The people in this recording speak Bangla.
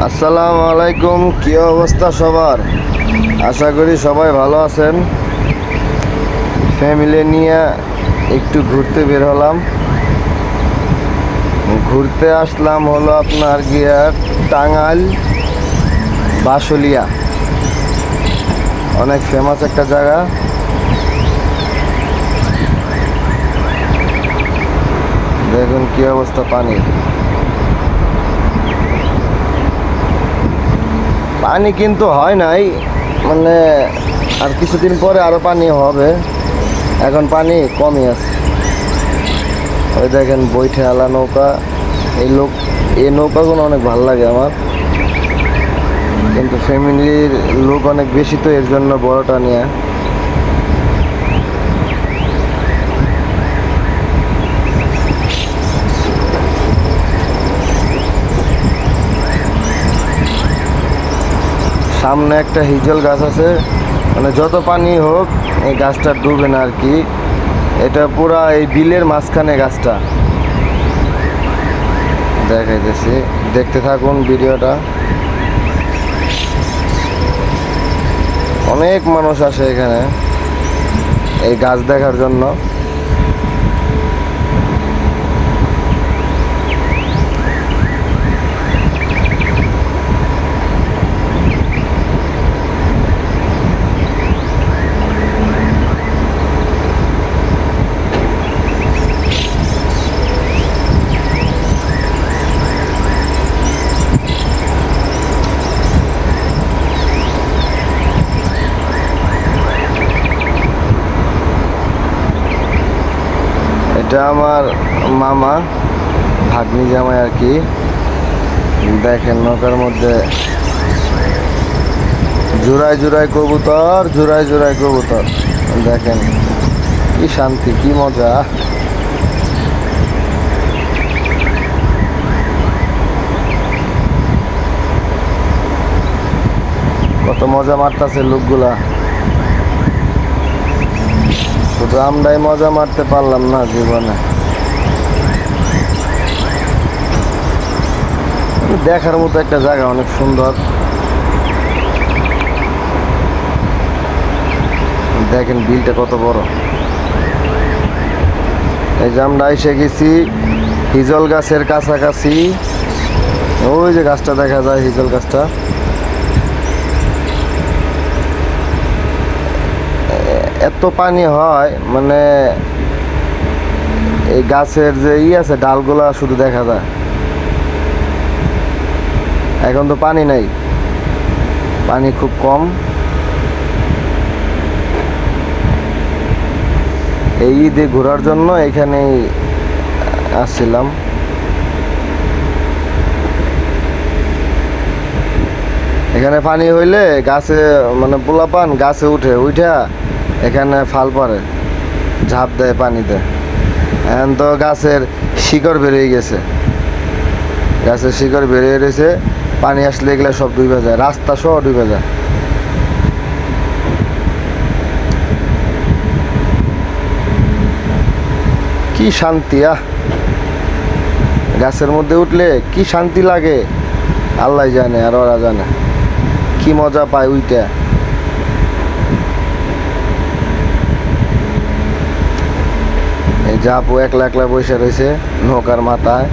আসসালামু আলাইকুম। কি অবস্থা সবার? আশা করি সবাই ভালো আছেন। ফ্যামিলি নিয়ে একটু ঘুরতে বের হলাম। ঘুরতে আসলাম হলো আপনার গিয়া টাঙ্গাইল বাসুলিয়া, অনেক ফেমাস একটা জায়গা। দেখুন কি অবস্থা পানি। পানি কিন্তু হয় নাই, মানে আর কিছুদিন পরে আরো পানি হবে। এখন পানি কমই আছে। ওই দেখেন বৈঠেলা নৌকা। এই নৌকাগুলো অনেক ভালো লাগে আমার, কিন্তু ফ্যামিলির লোক অনেক বেশি, তো এর জন্য বড়টা নিয়ে। সামনে একটা হিজল গাছ আছে, মানে যত পানি হোক এই গাছটা ডুবে না আর কি। এটা পুরা এই বিলের মাঝখানে গাছটা দেখাইতেছি, দেখতে থাকুন ভিডিওটা। অনেক মানুষ আসে এখানে এই গাছ দেখার জন্য। এটা আমার মামা, ভাগ্নি জামাই আর কি। দেখেন নৌকার মধ্যে জোড়ায় জোড়ায় কবুতর, জোড়ায় জোড়ায় কবুতর। দেখেন কি শান্তি, কি মজা। কত মজা মারতেছে লোকগুলা, শুধু আমরাই মজা মারতে পারলাম না জীবনে। দেখার মতো একটা জায়গা, অনেক সুন্দর। দেখেন বিলটা কত বড়। এই যে আমরা এসে গেছি হিজল গাছের কাছাকাছি। ওই যে গাছটা দেখা যায়, হিজল গাছটা। এত পানি হয়, মানে এই গাছের যে আছে ডালগুলা শুধু দেখা যায়। এখন তো পানি নাই, পানি খুব কম। এই ঈদে ঘোরার জন্য এখানেই আসছিলাম। এখানে পানি হইলে গাছে, মানে পোলাপান গাছে উঠা এখানে ফাল পরে, ঝাঁপ দেয় পানিতে। এখন তো গাছের শিকড় বেরিয়ে গেছে, গাছের শিকড় বেরিয়ে রয়েছে। পানি আসলে এগুলো সব ডুবে যায়, রাস্তা সহ ডুবে যায়। কি শান্তি! গাছের মধ্যে উঠলে কি শান্তি লাগে আল্লাহ জানে, আর ওরা জানে কি মজা পায় উইটা। এই যে আপু একলা একলা বসে রয়েছে নৌকার মাথায়।